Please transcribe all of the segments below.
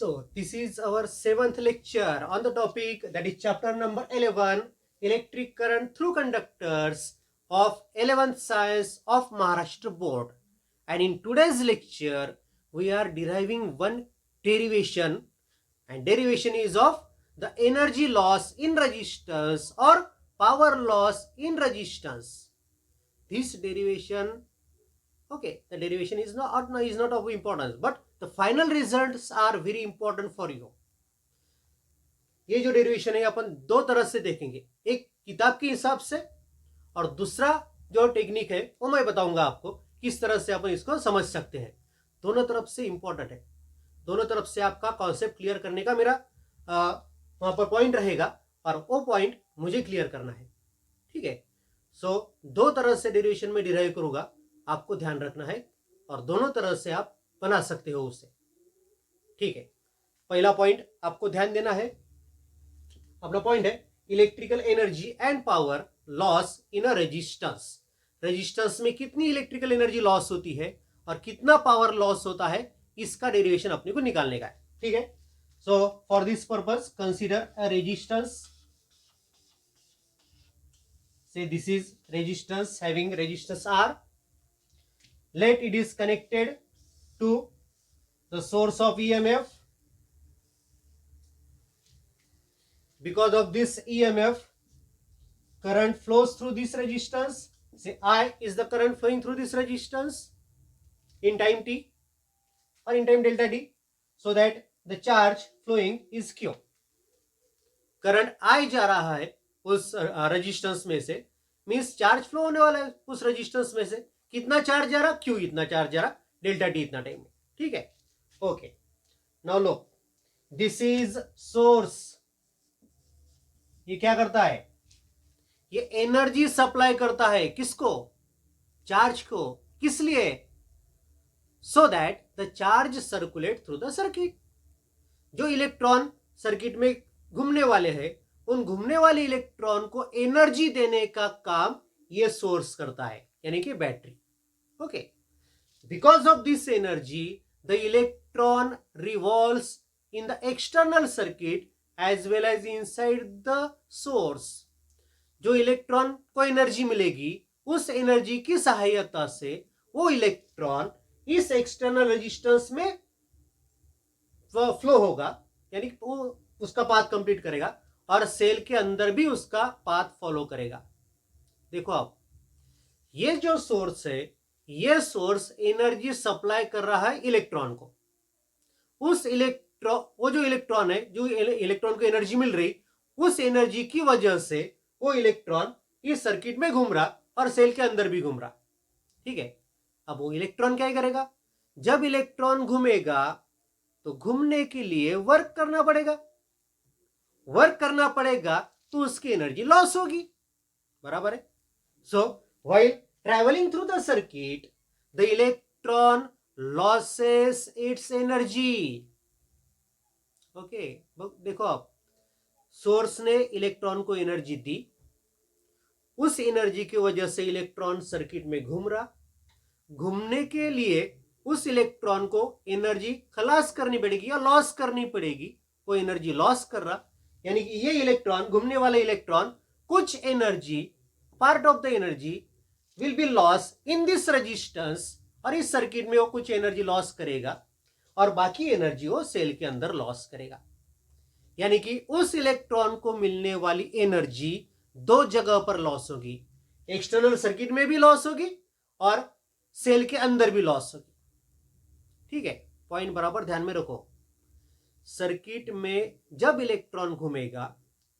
So, this is our 7th lecture on the topic, that is chapter number 11, Electric Current Through Conductors of 11th Science of Maharashtra Board. And in today's lecture, we are deriving one derivation, and derivation is of the energy loss in resistance or power loss in resistance. This derivation, okay, the derivation is not of importance, but the final results are very important for you. ये जो derivation है अपन दो तरह से देखेंगे, एक किताब के हिसाब से और दूसरा जो टेक्निक है वो मैं बताऊंगा आपको किस तरह से अपन इसको समझ सकते हैं। दोनों तरफ से इंपॉर्टेंट है, दोनों तरफ से आपका कॉन्सेप्ट क्लियर करने का मेरा वहां पर पॉइंट रहेगा और वो पॉइंट मुझे क्लियर करना है। ठीक है, सो दो तरह से डेरिवेशन में डिराइव करूंगा, आपको ध्यान रखना है और दोनों तरह से आप बना सकते हो उसे। ठीक है, पहला पॉइंट आपको ध्यान देना है, अपना पॉइंट है electrical energy and power loss in a resistance. Resistance में कितनी इलेक्ट्रिकल एनर्जी लॉस होती है और कितना पावर लॉस होता है, इसका डेरिवेशन अपने को निकालने का है। ठीक है, so for this purpose consider a resistance. Say this is resistance, having resistance R. Let it is connected to the source of EMF. Because of this EMF, current flows through this resistance. Say I is the current flowing through this resistance in time t or in time delta t, so that the charge flowing is Q. Current I जा रहा है उस resistance में से, means charge flow होने वाला है उस रेजिस्टेंस में से। कितना चार्ज जा रहा, क्यू इतना चार्ज जा रहा, डेल्टा टी इतना टाइम में। ठीक है, okay, now low, this is source. ये क्या करता है, ये एनर्जी सप्लाई करता है किसको, चार्ज को। किस लिए, सो that the charge circulate through the circuit. जो इलेक्ट्रॉन सर्किट में घूमने वाले हैं, उन घूमने वाले इलेक्ट्रॉन को एनर्जी देने का काम ये सोर्स करता है, यानी कि battery. Okay, because of this energy the electron revolves in the external circuit as well as inside the source. जो इलेक्ट्रॉन को एनर्जी मिलेगी, उस एनर्जी की सहायता से वो इलेक्ट्रॉन इस एक्सटर्नल रेजिस्टेंस में फ्लो होगा, यानी वो उसका पाथ कंप्लीट करेगा और सेल के अंदर भी उसका पाथ फॉलो करेगा। देखो आप, ये जो सोर्स है, ये सोर्स एनर्जी सप्लाई कर रहा है इलेक्ट्रॉन को। उस वो जो इलेक्ट्रॉन है, जो इलेक्ट्रॉन को एनर्जी मिल रही, उस एनर्जी की वजह से वो इलेक्ट्रॉन इस सर्किट में घूम रहा और सेल के अंदर भी घूम रहा। ठीक है, अब वो इलेक्ट्रॉन क्या करेगा, जब इलेक्ट्रॉन घूमेगा तो घूमने के लिए वर्क करना पड़ेगा, वर्क करना पड़ेगा तो उसकी एनर्जी लॉस होगी, बराबर है। सो while travelling through the circuit the electron losses it's energy. Okay, देखो आप, सोर्स ने इलेक्ट्रॉन को एनर्जी दी, उस एनर्जी की वजह से इलेक्ट्रॉन सर्किट में घूम रहा। घूमने के लिए उस इलेक्ट्रॉन को एनर्जी खलास करनी पड़ेगी या लॉस करनी पड़ेगी, वो एनर्जी लॉस कर रहा, यानी कि ये इलेक्ट्रॉन, घूमने वाला इलेक्ट्रॉन, कुछ energy, part of the energy will be loss in this resistance, और इस सर्किट में वो कुछ एनर्जी लॉस करेगा और बाकी एनर्जी वो सेल के अंदर लॉस करेगा। यानी कि उस इलेक्ट्रॉन को मिलने वाली एनर्जी दो जगह पर लॉस होगी, एक्सटर्नल सर्किट में भी लॉस होगी और सेल के अंदर भी लॉस होगी। ठीक है, पॉइंट बराबर ध्यान में रखो। सर्किट में जब इलेक्ट्रॉन घूमेगा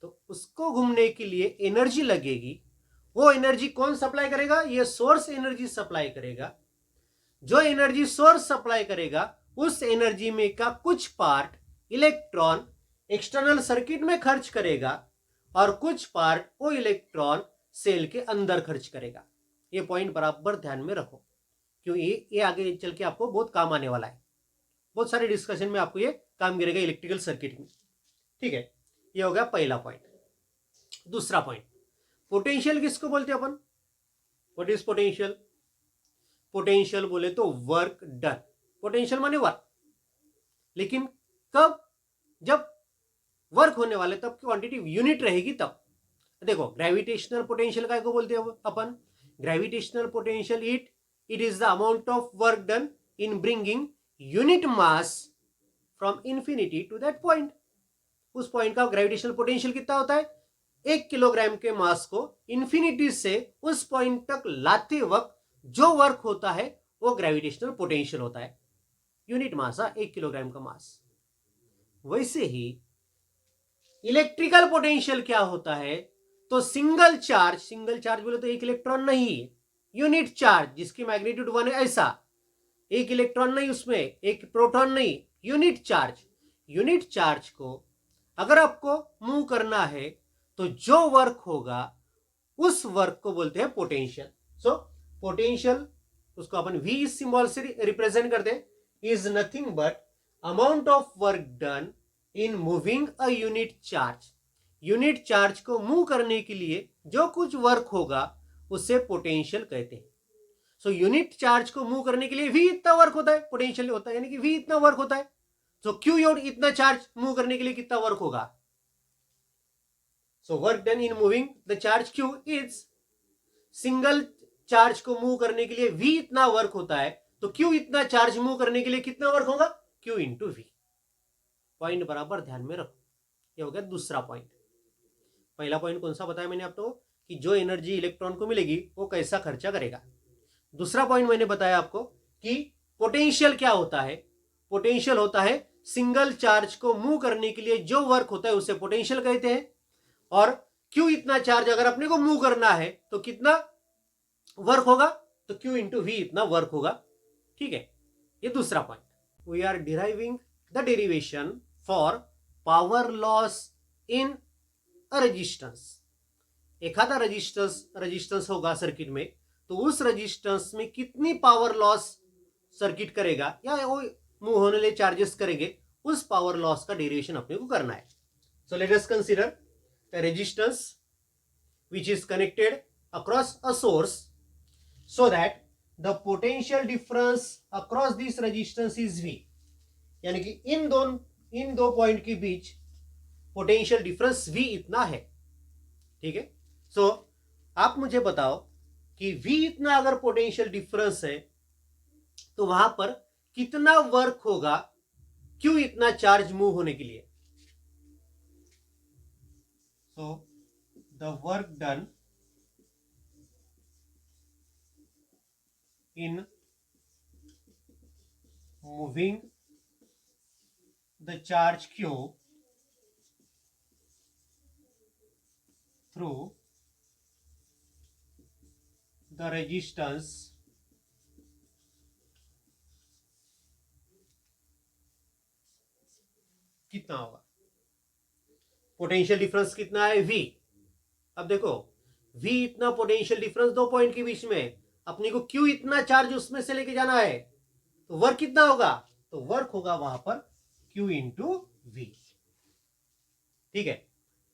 तो उसको घूमने के लिए एनर्जी लगेगी। वो एनर्जी कौन सप्लाई करेगा, ये सोर्स एनर्जी सप्लाई करेगा। जो एनर्जी सोर्स सप्लाई करेगा, उस एनर्जी में का कुछ पार्ट इलेक्ट्रॉन एक्सटर्नल सर्किट में खर्च करेगा और कुछ पार्ट वो इलेक्ट्रॉन सेल के अंदर खर्च करेगा। ये पॉइंट बराबर ध्यान में रखो, क्योंकि ये आगे चल के आपको बहुत काम आने वाला है। बहुत सारे डिस्कशन में आपको ये काम गिरेगा इलेक्ट्रिकल सर्किट में। ठीक है, ये हो गया पहला पॉइंट। दूसरा पॉइंट, पोटेंशियल किसको बोलते हैं अपन, व्हाट इज पोटेंशियल। पोटेंशियल बोले तो वर्क डन, पोटेंशियल माने वर्क, लेकिन कब? जब वर्क होने वाले तब क्वांटिटी यूनिट रहेगी तब। देखो ग्रेविटेशनल पोटेंशियल काय को बोलते हैं अपन? Gravitational potential it is the amount of work done in bringing unit mass from infinity to that point. उस पॉइंट का ग्रेविटेशनल पोटेंशियल कितना होता है? 1 किलोग्राम के मास को इंफिनिटी से उस पॉइंट तक लाते वक्त जो वर्क होता है वो ग्रेविटेशनल पोटेंशियल होता है। यूनिट मास 1 किलोग्राम का मास। वैसे ही इलेक्ट्रिकल पोटेंशियल क्या होता है? तो सिंगल चार्ज बोले तो एक इलेक्ट्रॉन नहीं, यूनिट चार्ज जिसकी मैग्नीट्यूड 1 है, ऐसा एक इलेक्ट्रॉन नहीं, उसमें एक प्रोटॉन नहीं, यूनिट चार्ज को अगर आपको मूव करना है तो जो वर्क होगा उस वर्क को बोलते हैं पोटेंशियल। सो पोटेंशियल उसको अपन V इस सिंबल से रिप्रेजेंट करते हैं, is nothing but amount of work done in moving a unit charge. Unit charge को मूव करने के लिए जो कुछ वर्क होगा उसे पोटेंशियल कहते हैं। सो यूनिट चार्ज को मूव करने के लिए V इतना वर्क होता है, पोटेंशियल होता है, यानी कि V इतना वर्क होता है। सो Q इतना चार्ज मूव करने के लिए कितना वर्क होगा? So work done in moving the charge Q is, single charge को मूव करने के लिए V इतना वर्क होता है, तो Q इतना चार्ज मूव करने के लिए कितना वर्क होगा? Q into V। पॉइंट बराबर ध्यान में रखो। ये हो गया दूसरा पॉइंट। पहला पॉइंट कौन सा बताया मैंने आपको? कि जो एनर्जी इलेक्ट्रॉन को मिलेगी वो कैसा खर्चा करेगा। दूसरा पॉइंट मैंने बताया आपको कि पोटेंशियल क्या होता है? पोटेंशियल होता है सिंगल चार्ज को मूव करने के लिए जो वर्क होता है उसे पोटेंशियल कहते हैं। और Q इतना चार्ज अगर अपने को मूव करना है तो कितना वर्क होगा? तो Q इंटू V इतना वर्क होगा। ठीक है, ये दूसरा point. We are deriving the derivation for power loss in a resistance. एखादा रेजिस्टेंस होगा सर्किट में, तो उस रेजिस्टेंस में कितनी पावर लॉस सर्किट करेगा या वो मूव होने लिए चार्जेस करेंगे, उस पावर लॉस का डेरिवेशन अपने को करना है। So let us consider a resistance which is connected across a source, so that the potential difference across this resistance is V। यानी कि इन दो पॉइंट के बीच पोटेंशियल डिफरेंस V इतना है। ठीक है, सो आप मुझे बताओ कि V इतना अगर पोटेंशियल डिफरेंस है तो वहां पर कितना वर्क होगा Q इतना चार्ज मूव होने के लिए। So the work done in moving the charge Q through the resistance कितना होगा? पोटेंशियल डिफरेंस कितना है? V। अब देखो V इतना पोटेंशियल डिफरेंस दो पॉइंट के बीच में, अपने को Q इतना चार्ज उसमें से लेके जाना है, तो वर्क कितना होगा? तो वर्क होगा वहां पर Q इंटू V। ठीक है,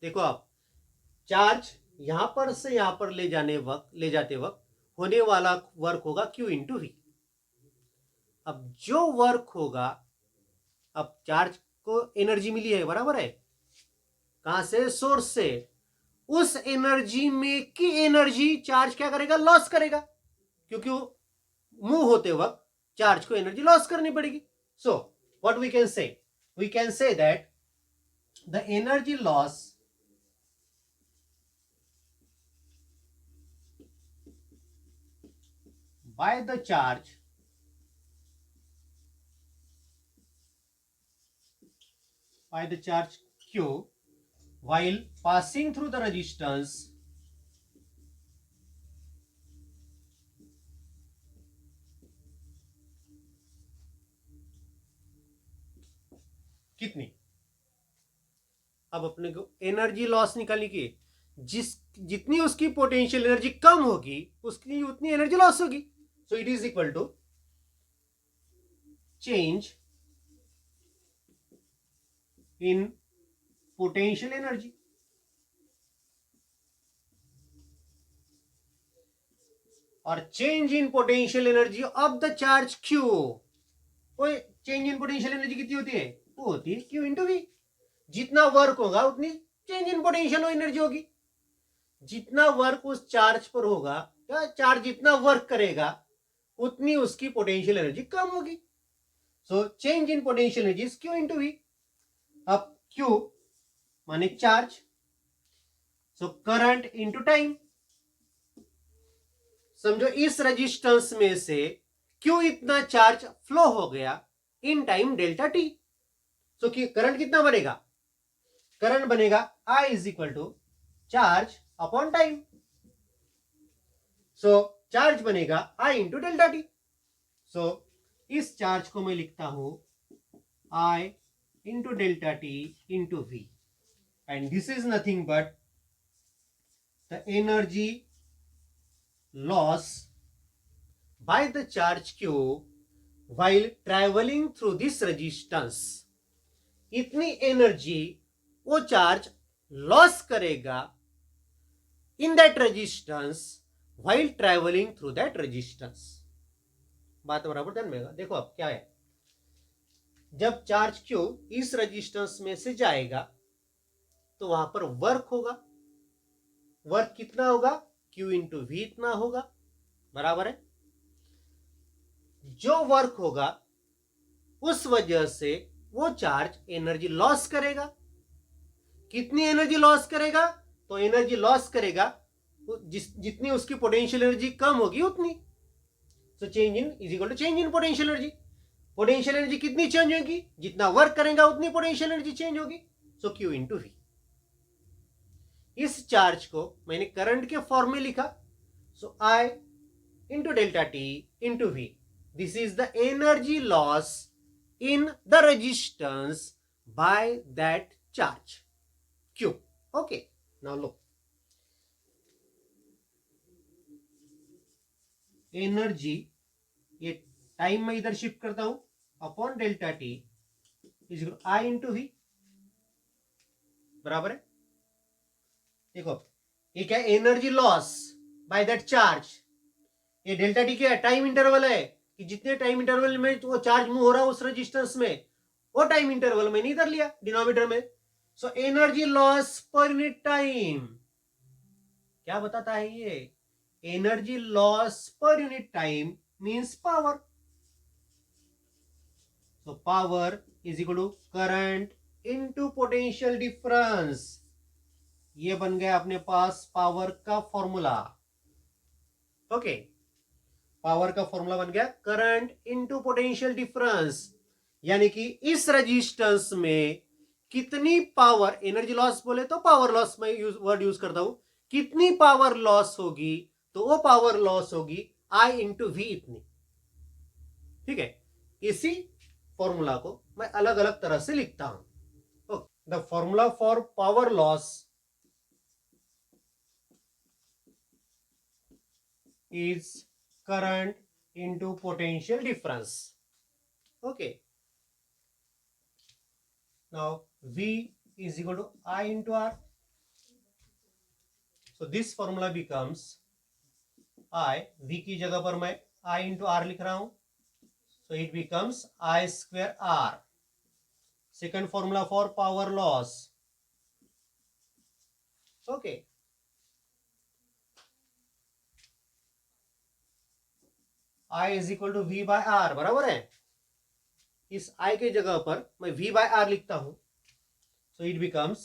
देखो आप चार्ज यहां पर से यहां पर ले जाते वक्त होने वाला वर्क होगा Q इंटू V। अब जो वर्क होगा, अब चार्ज को एनर्जी मिली है, बराबर है, कहां से? सोर्स से। उस एनर्जी में की एनर्जी चार्ज क्या करेगा? लॉस करेगा, क्योंकि मूव होते वक्त चार्ज को एनर्जी लॉस करनी पड़ेगी। So what we can say? We can say that the energy loss by the charge Q while passing through the resistance कितनी? अब अपने को एनर्जी लॉस निकालने की, जितनी उसकी पोटेंशियल एनर्जी कम होगी उसकी उतनी एनर्जी लॉस होगी। So it is equal to change in potential energy. और change in potential energy of the charge Q। Change in potential energy कितनी होती है? वो होती है Q इंटू V। जितना वर्क होगा उतनी चेंज इन पोटेंशियल एनर्जी होगी। जितना वर्क उस चार्ज पर होगा या चार्ज जितना वर्क करेगा उतनी उसकी पोटेंशियल एनर्जी कम होगी। सो change in potential energy is Q into V। अब Q माने charge, so current into time. समझो इस रेजिस्टेंस में से Q इतना चार्ज फ्लो हो गया in time delta T. So current कितना बनेगा? करंट बनेगा I is equal to charge upon time. So charge बनेगा I into delta T. So इस चार्ज को मैं लिखता हूं I into delta T into V, and this is nothing but the energy loss by the charge Q while traveling through this resistance। इतनी energy वो charge loss करेगा in that resistance while traveling through that resistance। बात बराबर ध्यान में। देखो अब क्या है, जब चार्ज Q इस रेजिस्टेंस में से जाएगा तो वहां पर वर्क होगा। वर्क कितना होगा? Q इंटू V इतना होगा, बराबर है। जो वर्क होगा उस वजह से वो चार्ज एनर्जी लॉस करेगा। कितनी एनर्जी लॉस करेगा? तो एनर्जी लॉस करेगा जितनी उसकी पोटेंशियल एनर्जी कम होगी उतनी। So change in is equal to change in potential energy. Potential energy कितनी चेंज होगी? जितना वर्क करेगा उतनी पोटेंशियल एनर्जी चेंज होगी। So Q into V। इस चार्ज को मैंने करंट के फॉर्म में लिखा। So I into delta T into V। This is the energy loss in the resistance by that charge Q. Okay, now look. Energy ये time में इधर shift करता हूं upon delta t is equal I into V, बराबर है। देखो ये क्या? Energy loss by that charge. ये डेल्टा टी क्या है? टाइम इंटरवल है कि जितने टाइम इंटरवल में वो चार्ज मूव हो रहा है उस रेजिस्टेंस में, वो टाइम इंटरवल मैंने इधर लिया डिनोमिनेटर में। So energy loss per unit time क्या बताता है ये? Energy loss per unit time means power. So power is equal to current into potential difference. ये बन गया अपने पास पावर का फॉर्मूला। ओके, पावर का फॉर्मूला बन गया करंट इनटू पोटेंशियल डिफरेंस। यानी कि इस रेजिस्टेंस में कितनी पावर, एनर्जी लॉस बोले तो पावर लॉस में वर्ड यूज करता हूं, कितनी पावर लॉस होगी तो वो पावर लॉस होगी I इंटू V इतनी। ठीक है, इसी फॉर्मूला को मैं अलग अलग तरह से लिखता हूं। The formula for power loss is current into potential difference. Okay, now V is equal to I into R. So this formula becomes I, V की जगह पर मैं I into R लिख रहा हूं, so it becomes I square R. Second formula for power loss. Okay, I is equal to V by R, बराबर है। इस I के जगह पर मैं V by R लिखता हूं, so it becomes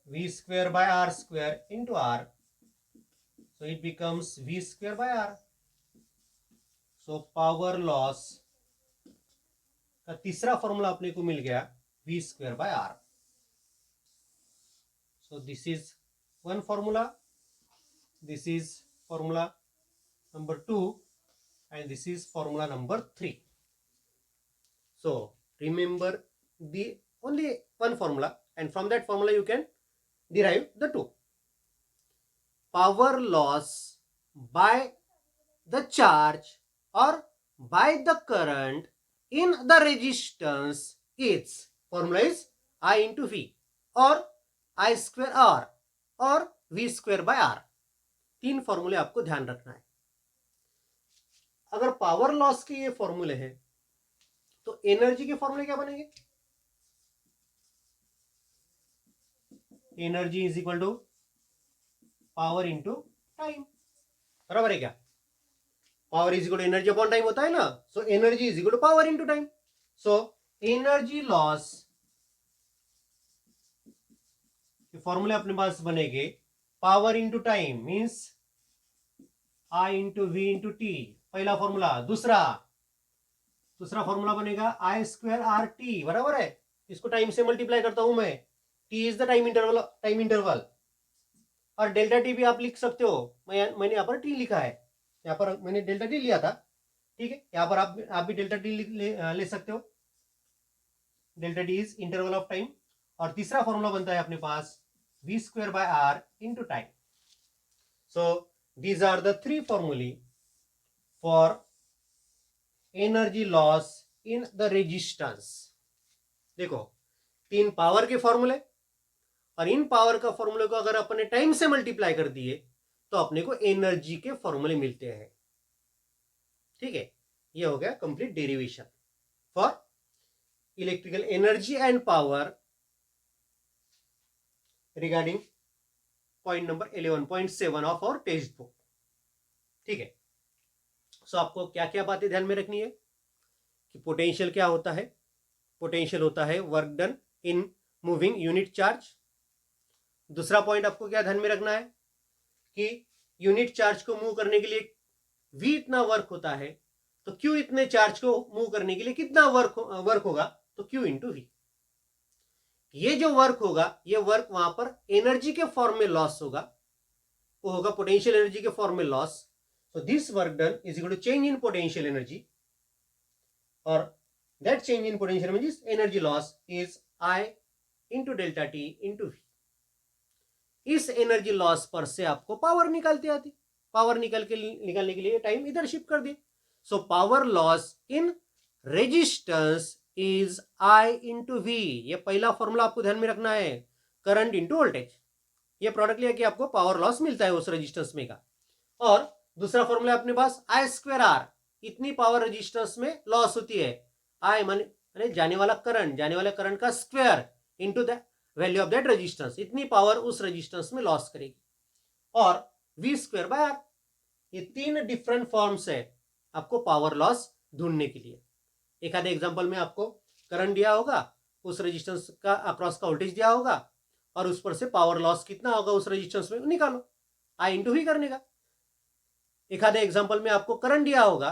V square by R square into R, so it becomes V square by R. So power loss का तीसरा फॉर्मूला अपने को मिल गया V square by R. So this is one formula, this is formula number 2, and this is formula number 3. So remember the only one formula, and from that formula you can derive the two. Power loss by the charge or by the current in the resistance is, formula is I into V or I square R और V square by R। तीन फॉर्मूले आपको ध्यान रखना है। अगर power loss के ये फॉर्मूले हैं तो एनर्जी के फॉर्मूले क्या बनेंगे? Energy is equal to power into time, बराबर है क्या? Power is equal to energy upon time होता है ना, so energy is equal to power into time. So energy loss के फॉर्मूले अपने पास बनेंगे power into time means I into V into T, पहला फॉर्मूला. दूसरा फॉर्मूला बनेगा आई स्क्वायर आर टी, बराबर है. इसको टाइम से मल्टीप्लाई करता हूं मैं, T is the time interval. और डेल्टा टी भी आप लिख सकते हो, मैंने यहाँ पर टी लिखा है, यहाँ पर मैंने डेल्टा टी लिया था, ठीक है. यहाँ पर आप भी डेल्टा टी ले सकते हो. Delta t is interval of time. और तीसरा फॉर्मूला बनता है अपने पास v square by r into time. So these are the three फॉर्मूले for energy loss in the resistance. देखो, तीन पावर के फॉर्मूले, और इन पावर का फॉर्मूले को अगर अपने टाइम से मल्टीप्लाई कर दिए तो अपने को एनर्जी के फॉर्मूले मिलते हैं. ठीक है, ये हो गया complete derivation for electrical energy and power regarding point number 11.7 of our textbook. ठीक है. सो आपको क्या क्या बातें ध्यान में रखनी है कि पोटेंशियल क्या होता है? पोटेंशियल होता है work done in moving unit charge. दूसरा पॉइंट आपको क्या ध्यान में रखना है कि यूनिट चार्ज को मूव करने के लिए v इतना वर्क होता है, तो q इतने चार्ज को मूव करने के लिए कितना वर्क होगा? तो q इंटू वी. ये जो वर्क होगा, ये वर्क वहां पर एनर्जी के फॉर्म में लॉस होगा, वो होगा पोटेंशियल एनर्जी के फॉर्म में loss. So this work done is equal to change in potential energy, or that change in potential energy is energy loss is I into delta T into V. इस energy loss पर से आपको power निकालते आती, power निकालने के लिए time इधर शिफ्ट कर दिए. So power loss in resistance is I into V. ये पहला फॉर्मूला आपको ध्यान में रखना है, करंट इंटू वोल्टेज. ये प्रोडक्ट लिया कि आपको पावर लॉस मिलता है उस रेजिस्टेंस में का. और दूसरा फॉर्मूला अपने पास आई स्क्वायर आर, इतनी पावर रेजिस्टेंस में लॉस होती है. आई माने जाने वाला करंट का square into the value of that resistance, इतनी पावर उस रेजिस्टेंस में लॉस करेगी. और वी स्क्वायर बाय आर. ये तीन डिफरेंट फॉर्म्स है आपको पावर लॉस ढूंढने के लिए. एक आधे एग्जांपल में आपको करंट दिया होगा, उस रेजिस्टेंस का अक्रॉस का वोल्टेज दिया होगा, और उस पर से पावर लॉस कितना होगा उस रेजिस्टेंस में निकालो, आई इंटू ही करने का. एक आधे एग्जांपल में आपको करंट दिया होगा,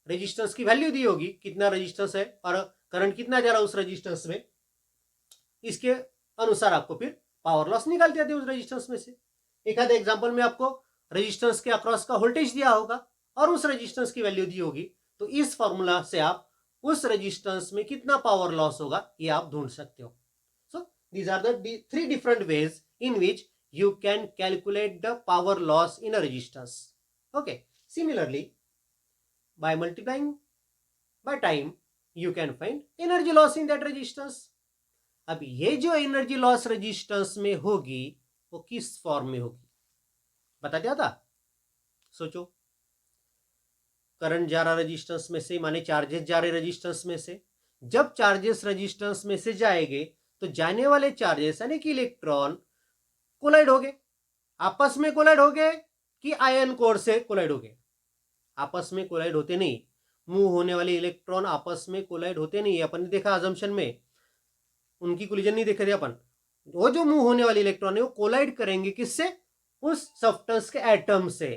रेजिस्टेंस की वैल्यू दी होगी, कितना रेजिस्टेंस है और करंट कितना जा रहा है उस रेजिस्टेंस में, इसके अनुसार आपको फिर पावर लॉस निकालते आते उस रेजिस्टेंस में से. एक आधे एग्जांपल में आपको रेजिस्टेंस के अक्रॉस का वोल्टेज दिया होगा और उस रेजिस्टेंस की वैल्यू दी होगी, तो इस फॉर्मूला से आप उस रेजिस्टेंस में कितना पावर लॉस होगा ये आप ढूंढ सकते हो. So these are the three different ways in which you can calculate the power loss in a resistance. Okay, similarly, by multiplying by time, you can find energy loss in that resistance. अब ये जो energy loss resistance में होगी वो किस form में होगी बता दिया था. सोचो, करंट जा रहा रेजिस्टेंस में से, माने चार्जेस जा रहे रेजिस्टेंस में से. जब चार्जेस रेजिस्टेंस में से जाएंगे तो जाने वाले चार्जेस यानी कि इलेक्ट्रॉन कोलाइड हो गए, आपस में कोलाइड हो गए कि आयन कोर से कोलाइड हो गए. आपस में कोलाइड होते नहीं, मूव होने वाले इलेक्ट्रॉन आपस में कोलाइड होते नहीं. अपन ने देखा अजम्पशन में, उनकी कोलिजन नहीं देखे थे अपन. वो जो मूव होने वाले इलेक्ट्रॉन है वो कोलाइड करेंगे किससे? उस सब्सटेंस के एटम से.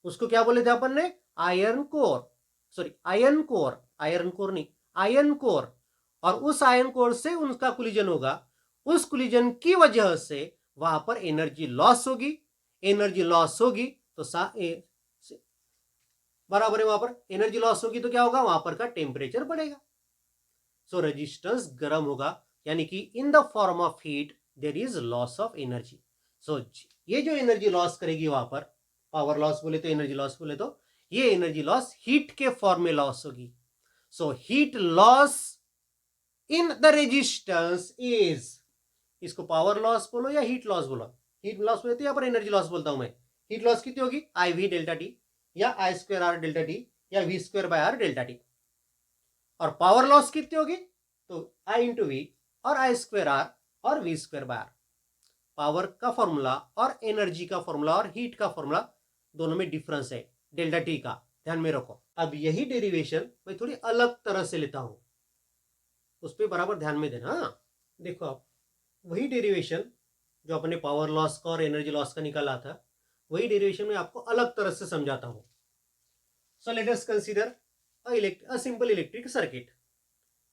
उसको क्या बोले थे अपन ने? Iron core, sorry iron core, iron core नहीं, आयन कोर. और उस आयन कोर से उनका कोलिजन होगा, उस कोलिजन की वजह से वहां पर एनर्जी लॉस होगी. एनर्जी लॉस होगी तो बराबर है, वहां पर एनर्जी लॉस होगी तो क्या होगा? वहां पर का टेम्परेचर बढ़ेगा. सो रेजिस्टेंस गर्म होगा, यानी कि in the form of heat there is loss of energy. So ये जो एनर्जी लॉस करेगी वहां पर, पावर लॉस बोले तो एनर्जी लॉस बोले तो, ये एनर्जी लॉस हीट के फॉर्म में लॉस होगी. So heat loss in the resistance is, इसको पावर लॉस बोलो या हीट लॉस बोलो. हीट लॉस बोलते हैं, यहाँ पर एनर्जी लॉस बोलता हूं मैं. हीट लॉस कितनी होगी? आई वी डेल्टा टी, या I square R delta T, या V square by R delta T. और पावर लॉस कितनी होगी, तो I इंटू वी और I स्क्वायर आर और V square by R. Power का फॉर्मूला और एनर्जी का फॉर्मूला और हीट का फॉर्मूला दोनों में डिफरेंस है डेल्टा टी का, ध्यान में रखो। अब यही डेरिवेशन मैं थोड़ी अलग तरह से लेता हूं, उस पर बराबर ध्यान में देना। देखो आप, वही डेरिवेशन जो अपने पावर लॉस का और एनर्जी लॉस का निकाला था, वही डेरिवेशन में आपको अलग तरह से समझाता हूं। So let us consider a simple electric circuit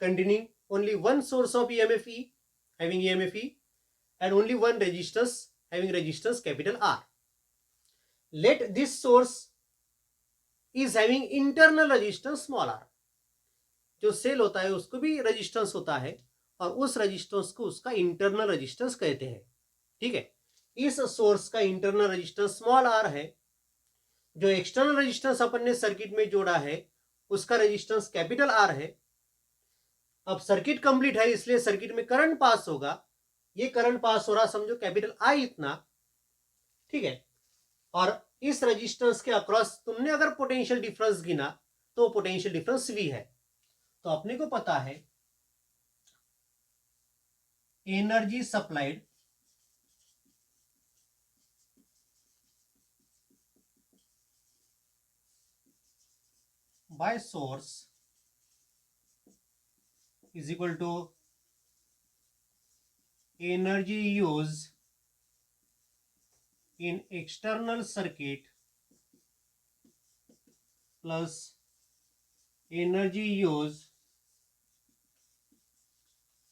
containing only one source of EMF E, having EMF E, and only one resistance having resistance capital R. Let this source is having internal resistance small r. जो cell होता है उसको भी resistance होता है और उस resistance को उसका इंटरनल रेजिस्टेंस कहते हैं, ठीक है। इस सोर्स का इंटरनल रेजिस्टेंस स्मॉल आर है, जो एक्सटर्नल रेजिस्टेंस अपन ने सर्किट में जोड़ा है उसका रेजिस्टेंस कैपिटल आर है। अब सर्किट कंप्लीट है इसलिए सर्किट में करंट पास होगा, ये करंट पास हो रहा समझो कैपिटल आई इतना, ठीक है। और इस रेजिस्टेंस के अक्रॉस तुमने अगर पोटेंशियल डिफरेंस गिना तो पोटेंशियल डिफरेंस वी है। तो अपने को पता है energy supplied by source is equal to energy use in external circuit plus energy use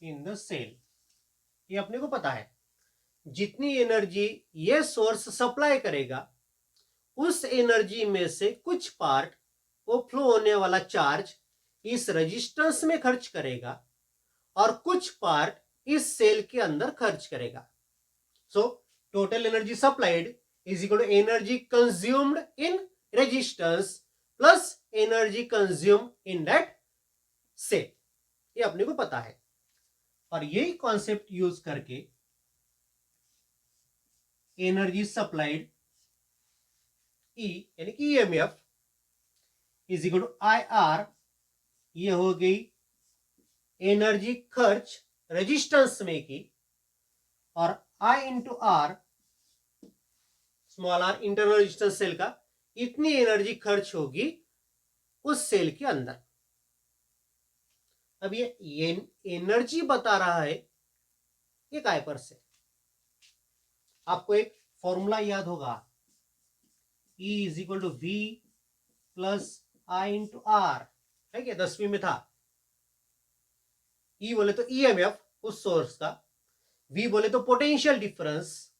in the cell। ये अपने को पता है जितनी एनर्जी ये सोर्स सप्लाई करेगा उस एनर्जी में से कुछ पार्ट वो फ्लो होने वाला चार्ज इस रेजिस्टेंस में खर्च करेगा और कुछ पार्ट इस सेल के अंदर खर्च करेगा। सो total energy supplied is equal to energy consumed in resistance plus energy consumed in that cell। ये अपने को पता है और यही कॉन्सेप्ट यूज करके एनर्जी सप्लाइड ई यानी कि EMF is equal to I R, ये हो गई एनर्जी खर्च रेजिस्टेंस में की, और I into R small r internal resistance cell का, इतनी एनर्जी खर्च होगी उस सेल के अंदर। अब ये एनर्जी बता रहा है ये काय पर से, आपको एक फॉर्मूला याद होगा, E is equal to V plus I into R, है क्या, 10वीं में था। E बोले तो ईएमएफ उस सोर्स का, V बोले तो पोटेंशियल डिफरेंस,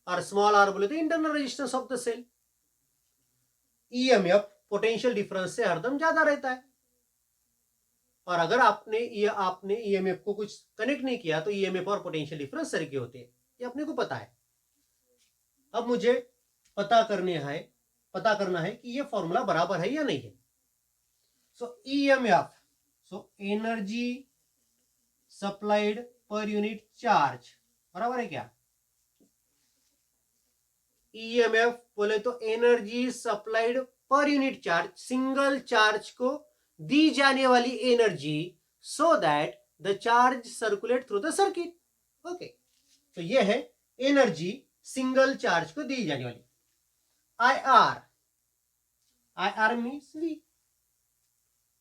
और स्मॉल आर बोले तो internal resistance of the cell. EMF potential difference से हरदम ज्यादा रहता है, और अगर आपने ईएमएफ को कुछ कनेक्ट नहीं किया तो ईएमएफ और पोटेंशियल डिफरेंस सर के होते हैं, ये अपने को पता है। अब मुझे पता करना है कि ये फॉर्मूला बराबर है या नहीं है। So EMF, so energy supplied per unit charge बराबर है क्या, ईएमएफ बोले तो energy supplied per unit charge, single charge को दी जाने वाली energy so that the charge circulate through the circuit. Okay, तो ये है एनर्जी सिंगल चार्ज को दी जाने वाली। आई आर मीन्स वी,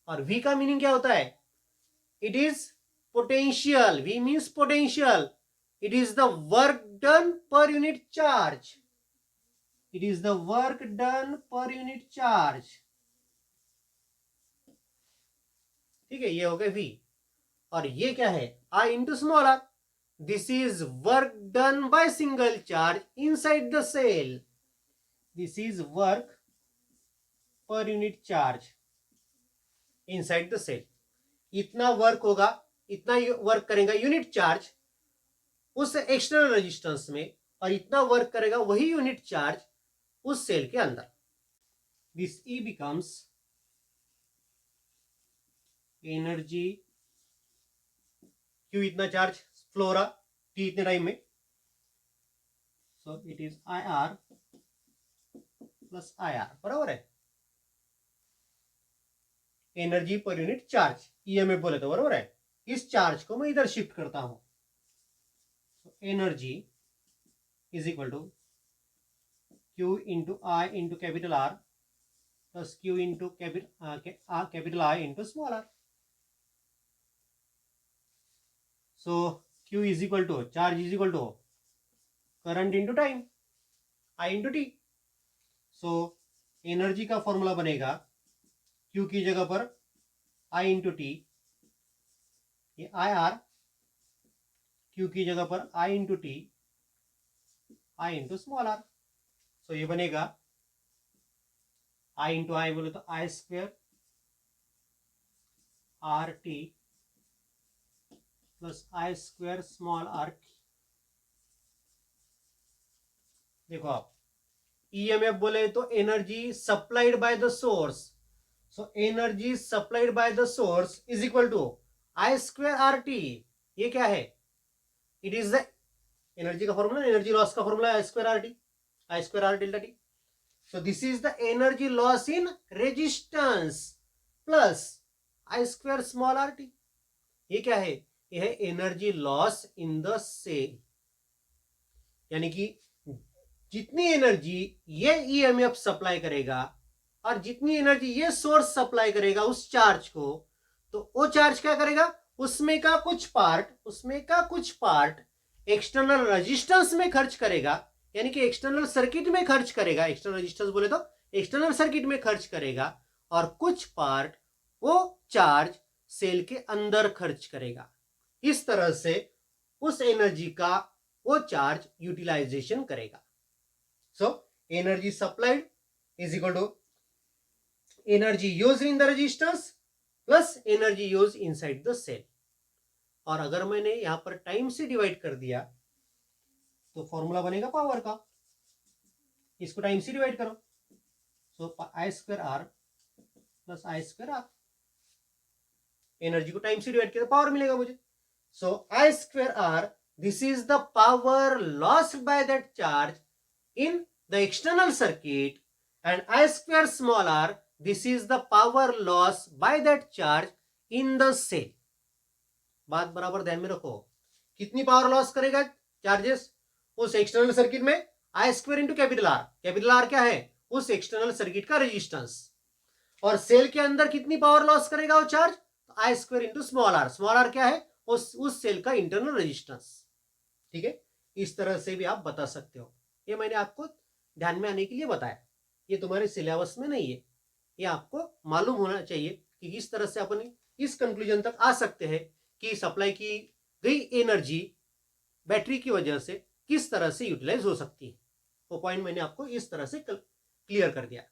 और वी का मीनिंग क्या होता है, it is potential, V means potential, it is the work done per unit charge, it is the work done per unit charge, ठीक है, ये हो गया V। और ये क्या है, I into small R, this is work done by single charge inside the cell, this is work per unit charge inside the cell. इतना वर्क होगा, इतना वर्क करेगा यूनिट चार्ज उस एक्सटर्नल रेजिस्टेंस में, और इतना वर्क करेगा वही यूनिट चार्ज उस सेल के अंदर। दिस E बिकम्स एनर्जी, क्यों इतना चार्ज फ्लो हो रहा T इतने टाइम में, सो it is I R plus I R, बराबर है। एनर्जी पर यूनिट चार्ज, ईएमएफ बोले तो, बरोबर है। इस चार्ज को मैं इधर शिफ्ट करता हूं, energy is equal to Q into I into capital R plus Q into capital I into small R. So Q is equal to, charge is equal to current into time, I into T. So energy का formula बनेगा Q की जगह पर I into T, ये I R, Q की जगह पर I into T, I into small R. So ये बनेगा I इंटू आई बोले तो I square R T plus I square small R T. देखो आप, ईएमएफ बोले तो energy supplied by the source, so energy supplied by the source is equal to I square R T. ये क्या है? It is the energy का formula, energy loss का formula I square R T, I square are delta T. So this is the energy loss in resistance plus I square small R T. ये क्या है? ये है energy loss in the cell, यानी कि जितनी energy ये ईएमएफ सप्लाई करेगा और जितनी एनर्जी ये सोर्स सप्लाई करेगा उस चार्ज को, तो वो चार्ज क्या करेगा? उसमें का कुछ पार्ट एक्सटर्नल रेजिस्टेंस में खर्च करेगा, यानी कि एक्सटर्नल सर्किट में खर्च करेगा। एक्सटर्नल रेजिस्टेंस बोले तो एक्सटर्नल सर्किट में खर्च करेगा, और कुछ पार्ट वो चार्ज सेल के अंदर खर्च करेगा। इस तरह से उस एनर्जी का वो चार्ज यूटिलाइजेशन करेगा। So energy supplied is equal to energy use in the resistance plus energy use inside the cell. और अगर मैंने यहां पर टाइम से डिवाइड कर दिया तो फॉर्मूला बनेगा पावर का, इसको टाइम से डिवाइड करो, so I square R plus I square R. Energy को टाइम से डिवाइड किया पावर मिलेगा मुझे। So I square R, this is the power lost by that charge in the external circuit, and I square small r, this is the power loss by that charge in the cell। बात बराबर ध्यान में रखो, कितनी power loss करेगा charges उस external circuit में? I square into capital R. Capital R क्या है? उस एक्सटर्नल सर्किट का रेजिस्टेंस। और सेल के अंदर कितनी पावर लॉस करेगा वो charge? I square into small R. Small R क्या है? उस सेल का इंटरनल रेजिस्टेंस। ठीक है, इस तरह से भी आप बता सकते हो। ये मैंने आपको ध्यान में आने के लिए बताया, ये तुम्हारे सिलेबस में नहीं है, ये आपको मालूम होना चाहिए कि किस तरह से अपन इस कंक्लूजन तक आ सकते हैं कि सप्लाई की गई एनर्जी बैटरी की वजह से किस तरह से यूटिलाइज हो सकती है। वो पॉइंट मैंने आपको इस तरह से क्लियर कर दिया।